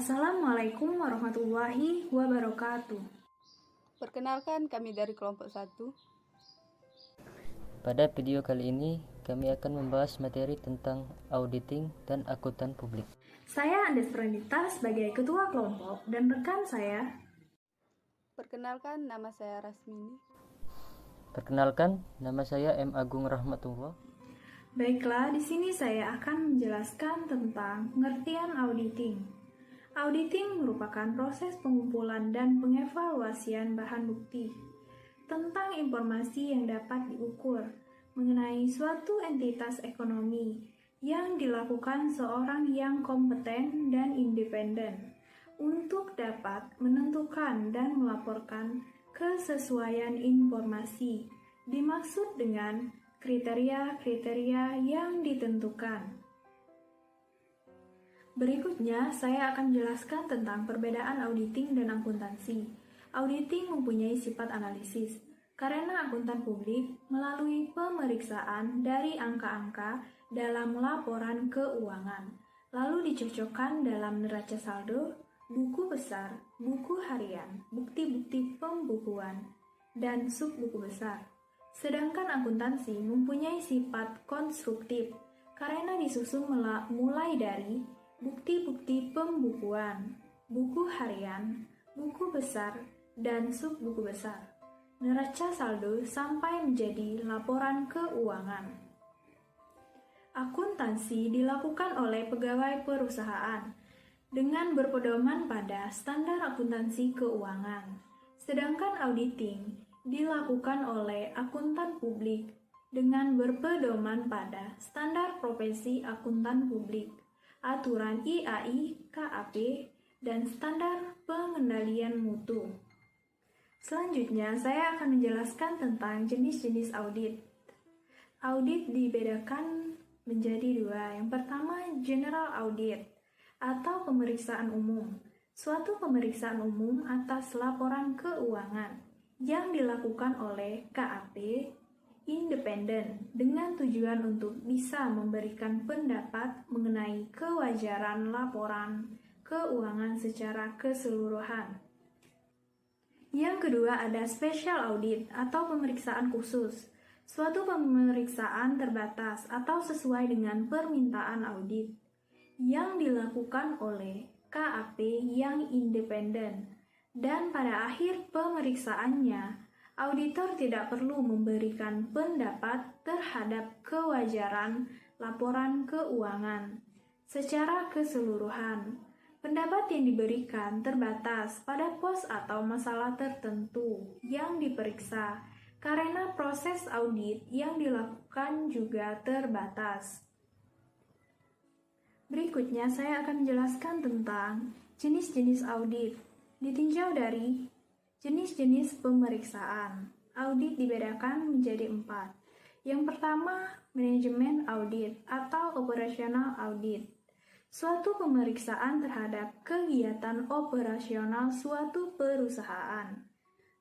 Assalamualaikum warahmatullahi wabarakatuh. Perkenalkan, kami dari kelompok 1. Pada video kali ini, kami akan membahas materi tentang auditing dan akuntan publik. Saya Andes Pranita sebagai ketua kelompok dan rekan saya. Perkenalkan, nama saya Rasmini. Perkenalkan, nama saya M. Agung Rahmatullah. Baiklah, di sini saya akan menjelaskan tentang pengertian auditing. Auditing merupakan proses pengumpulan dan pengevaluasian bahan bukti tentang informasi yang dapat diukur mengenai suatu entitas ekonomi yang dilakukan seorang yang kompeten dan independen untuk dapat menentukan dan melaporkan kesesuaian informasi dimaksud dengan kriteria-kriteria yang ditentukan. Berikutnya, saya akan menjelaskan tentang perbedaan auditing dan akuntansi. Auditing mempunyai sifat analisis, karena akuntan publik melalui pemeriksaan dari angka-angka dalam laporan keuangan, lalu dicocokkan dalam neraca saldo, buku besar, buku harian, bukti-bukti pembukuan, dan sub-buku besar. Sedangkan akuntansi mempunyai sifat konstruktif karena disusun mulai dari bukti-bukti pembukuan, buku harian, buku besar, dan sub-buku besar, neraca saldo sampai menjadi laporan keuangan. Akuntansi dilakukan oleh pegawai perusahaan dengan berpedoman pada standar akuntansi keuangan, sedangkan auditing dilakukan oleh akuntan publik dengan berpedoman pada standar profesi akuntan publik, aturan IAI, KAP, dan standar pengendalian mutu. Selanjutnya, saya akan menjelaskan tentang jenis-jenis audit. Audit dibedakan menjadi dua. Yang pertama, general audit atau pemeriksaan umum. Suatu pemeriksaan umum atas laporan keuangan yang dilakukan oleh KAP independen dengan tujuan untuk bisa memberikan pendapat mengenai kewajaran laporan keuangan secara keseluruhan. Yang kedua ada special audit atau pemeriksaan khusus. Suatu pemeriksaan terbatas atau sesuai dengan permintaan audit yang dilakukan oleh KAP yang independen. Dan pada akhir pemeriksaannya, auditor tidak perlu memberikan pendapat terhadap kewajaran laporan keuangan secara keseluruhan. Pendapat yang diberikan terbatas pada pos atau masalah tertentu yang diperiksa, karena proses audit yang dilakukan juga terbatas. Berikutnya saya akan menjelaskan tentang jenis-jenis audit. Ditinjau dari jenis-jenis pemeriksaan, audit dibedakan menjadi 4. Yang pertama, manajemen audit atau operasional audit. Suatu pemeriksaan terhadap kegiatan operasional suatu perusahaan,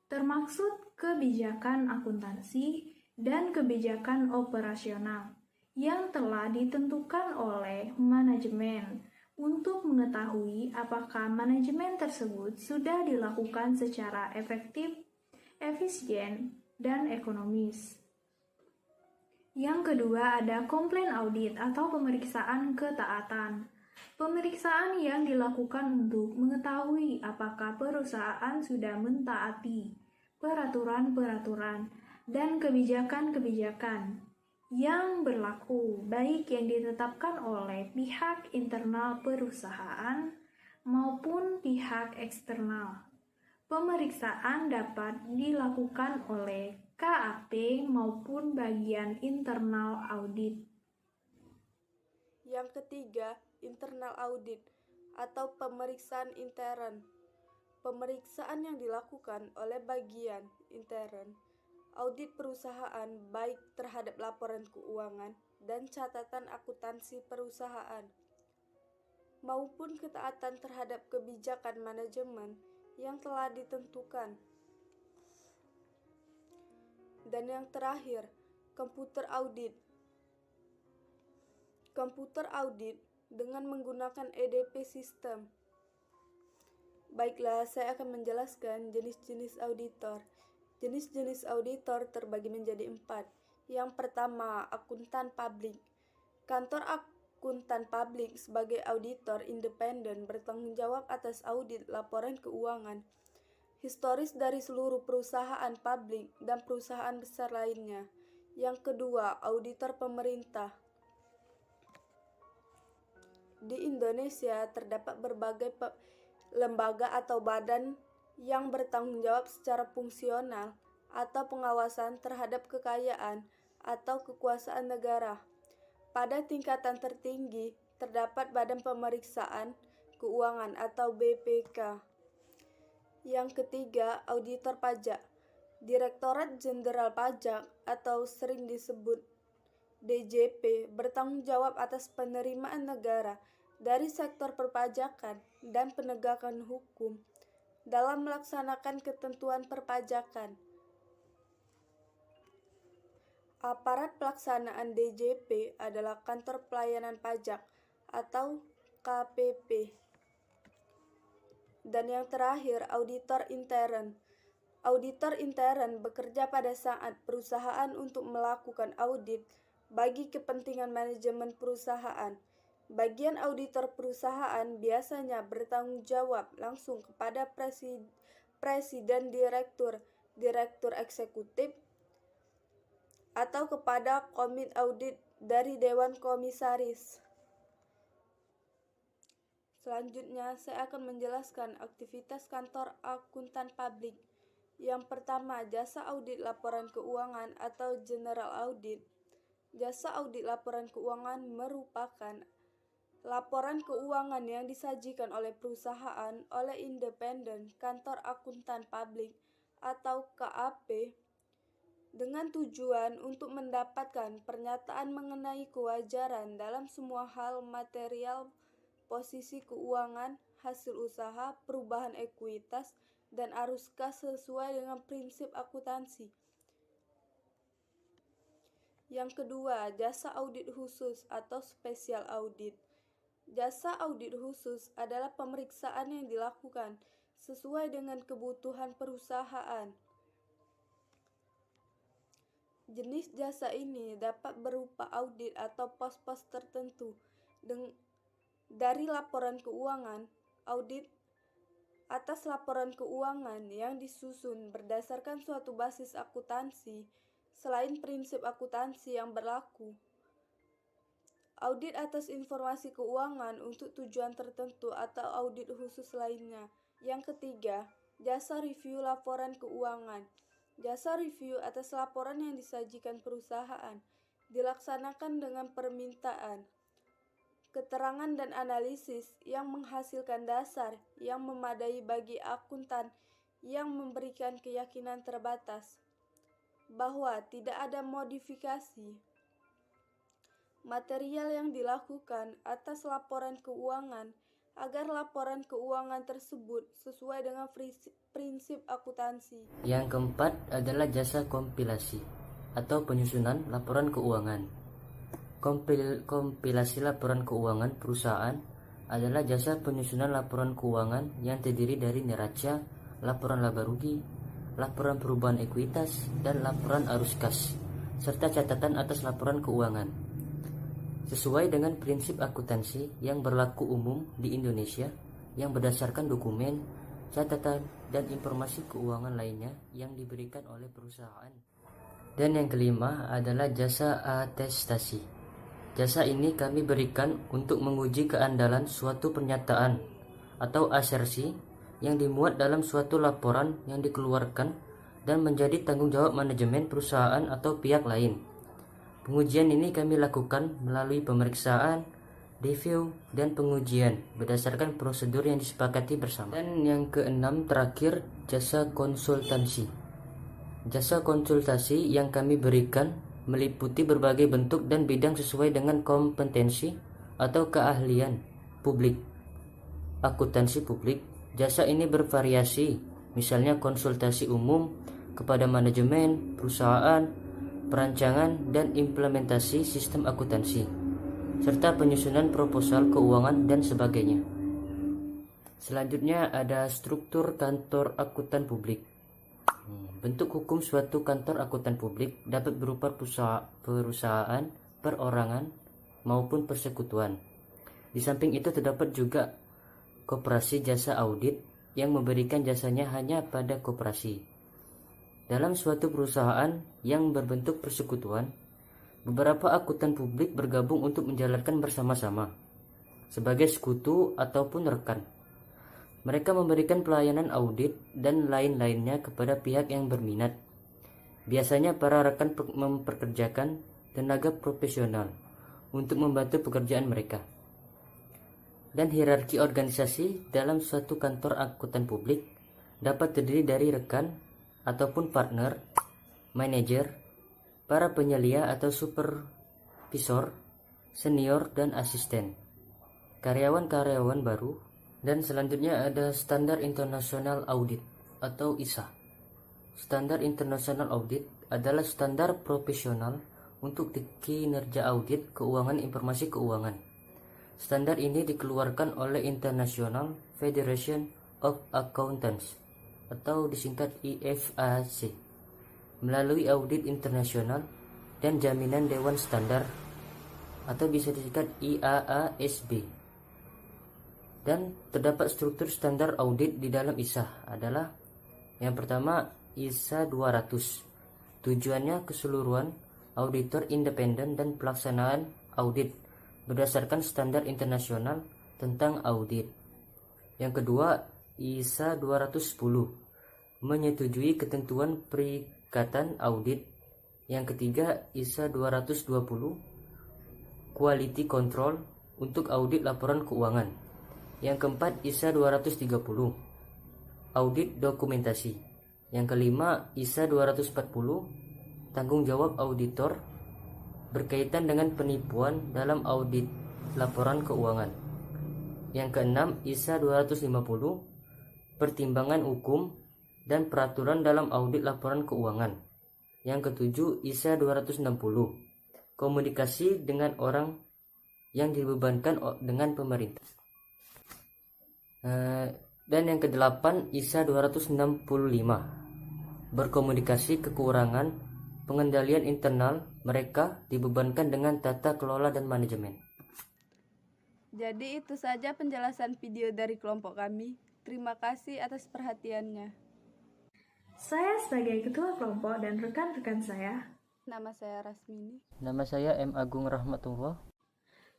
termaksud kebijakan akuntansi dan kebijakan operasional yang telah ditentukan oleh manajemen, untuk mengetahui apakah manajemen tersebut sudah dilakukan secara efektif, efisien, dan ekonomis. Yang kedua ada komplain audit atau pemeriksaan ketaatan. Pemeriksaan yang dilakukan untuk mengetahui apakah perusahaan sudah mentaati peraturan-peraturan dan kebijakan-kebijakan yang berlaku, baik yang ditetapkan oleh pihak internal perusahaan maupun pihak eksternal. Pemeriksaan dapat dilakukan oleh KAP maupun bagian internal audit. Yang ketiga, internal audit atau pemeriksaan intern. Pemeriksaan yang dilakukan oleh bagian intern audit perusahaan baik terhadap laporan keuangan dan catatan akuntansi perusahaan maupun ketaatan terhadap kebijakan manajemen yang telah ditentukan. Dan yang terakhir, komputer audit. Komputer audit dengan menggunakan EDP sistem Baiklah, saya akan menjelaskan jenis-jenis auditor. Jenis-jenis auditor terbagi menjadi 4. Yang pertama, akuntan publik. Kantor akuntan publik sebagai auditor independen bertanggung jawab atas audit laporan keuangan historis dari seluruh perusahaan publik dan perusahaan besar lainnya. Yang kedua, auditor pemerintah. Di Indonesia terdapat berbagai lembaga atau badan yang bertanggung jawab secara fungsional atau pengawasan terhadap kekayaan atau kekuasaan negara. Pada tingkatan tertinggi terdapat Badan Pemeriksaan Keuangan atau BPK. Yang ketiga, auditor pajak. Direktorat Jenderal Pajak atau sering disebut DJP bertanggung jawab atas penerimaan negara dari sektor perpajakan dan penegakan hukum dalam melaksanakan ketentuan perpajakan. Aparat pelaksanaan DJP adalah Kantor Pelayanan Pajak atau KPP. Dan yang terakhir, auditor intern. Auditor intern bekerja pada saat perusahaan untuk melakukan audit bagi kepentingan manajemen perusahaan. Bagian auditor perusahaan biasanya bertanggung jawab langsung kepada presiden direktur, direktur eksekutif, atau kepada komite audit dari Dewan Komisaris. Selanjutnya, saya akan menjelaskan aktivitas kantor akuntan publik. Yang pertama, jasa audit laporan keuangan atau general audit. Jasa audit laporan keuangan merupakan laporan keuangan yang disajikan oleh perusahaan oleh independen kantor akuntan publik atau KAP dengan tujuan untuk mendapatkan pernyataan mengenai kewajaran dalam semua hal material, posisi keuangan, hasil usaha, perubahan ekuitas, dan arus kas sesuai dengan prinsip akuntansi. Yang kedua, jasa audit khusus atau special audit. Jasa audit khusus adalah pemeriksaan yang dilakukan sesuai dengan kebutuhan perusahaan. Jenis jasa ini dapat berupa audit atau pos-pos tertentu dari laporan keuangan, audit atas laporan keuangan yang disusun berdasarkan suatu basis akuntansi selain prinsip akuntansi yang berlaku. Audit atas informasi keuangan untuk tujuan tertentu atau audit khusus lainnya. Yang ketiga, jasa review laporan keuangan. Jasa review atas laporan yang disajikan perusahaan dilaksanakan dengan permintaan, keterangan dan analisis yang menghasilkan dasar yang memadai bagi akuntan yang memberikan keyakinan terbatas bahwa tidak ada modifikasi material yang dilakukan atas laporan keuangan agar laporan keuangan tersebut sesuai dengan prinsip akuntansi. Yang keempat adalah jasa kompilasi atau penyusunan laporan keuangan. Kompilasi laporan keuangan perusahaan adalah jasa penyusunan laporan keuangan yang terdiri dari neraca, laporan laba rugi, laporan perubahan ekuitas, dan laporan arus kas, serta catatan atas laporan keuangan. Sesuai dengan prinsip akuntansi yang berlaku umum di Indonesia yang berdasarkan dokumen, catatan, dan informasi keuangan lainnya yang diberikan oleh perusahaan. Dan yang kelima adalah jasa atestasi. Jasa ini kami berikan untuk menguji keandalan suatu pernyataan atau asersi yang dimuat dalam suatu laporan yang dikeluarkan dan menjadi tanggung jawab manajemen perusahaan atau pihak lain. Pengujian ini kami lakukan melalui pemeriksaan, review, dan pengujian berdasarkan prosedur yang disepakati bersama. Dan yang keenam terakhir, jasa konsultansi. Jasa konsultasi yang kami berikan meliputi berbagai bentuk dan bidang sesuai dengan kompetensi atau keahlian publik. Akuntansi publik, jasa ini bervariasi, misalnya konsultasi umum kepada manajemen, perusahaan, perancangan dan implementasi sistem akuntansi, serta penyusunan proposal keuangan dan sebagainya. Selanjutnya ada struktur kantor akuntan publik. Bentuk hukum suatu kantor akuntan publik dapat berupa perusahaan, perorangan, maupun persekutuan. Di samping itu terdapat juga koperasi jasa audit yang memberikan jasanya hanya pada koperasi. Dalam suatu perusahaan yang berbentuk persekutuan, beberapa akuntan publik bergabung untuk menjalankan bersama-sama sebagai sekutu ataupun rekan. Mereka memberikan pelayanan audit dan lain-lainnya kepada pihak yang berminat. Biasanya para rekan memperkerjakan tenaga profesional untuk membantu pekerjaan mereka. Dan hierarki organisasi dalam suatu kantor akuntan publik dapat terdiri dari rekan ataupun partner, manajer, para penyelia atau supervisor, senior dan asisten, karyawan-karyawan baru. Dan selanjutnya ada Standar Internasional Audit atau ISA. Standar Internasional Audit adalah standar profesional untuk kinerja audit keuangan informasi keuangan. Standar ini dikeluarkan oleh International Federation of Accountants atau disingkat IFAC melalui audit internasional dan jaminan Dewan Standar atau bisa disingkat IAASB. Dan terdapat struktur standar audit di dalam ISA adalah yang pertama ISA 200. Tujuannya keseluruhan auditor independen dan pelaksanaan audit berdasarkan standar internasional tentang audit. Yang kedua ISA 210 menyetujui ketentuan perikatan audit. Yang ketiga ISA 220 quality control untuk audit laporan keuangan. Yang keempat ISA 230 audit dokumentasi. Yang kelima ISA 240 tanggung jawab auditor berkaitan dengan penipuan dalam audit laporan keuangan. Yang keenam ISA 250 pertimbangan hukum dan peraturan dalam audit laporan keuangan. Yang ketujuh ISA 260 komunikasi dengan orang yang dibebankan dengan pemerintah. Dan yang kedelapan ISA 265 berkomunikasi kekurangan pengendalian internal mereka dibebankan dengan tata kelola dan manajemen. Jadi itu saja penjelasan video dari kelompok kami. Terima kasih atas perhatiannya. Saya sebagai ketua kelompok dan rekan-rekan saya, Nama saya Rasmini. Nama saya M. Agung Rahmatullah.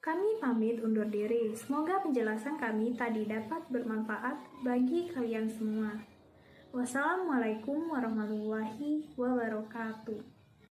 kami pamit undur diri. Semoga penjelasan kami tadi dapat bermanfaat bagi kalian semua. Wassalamualaikum warahmatullahi wabarakatuh.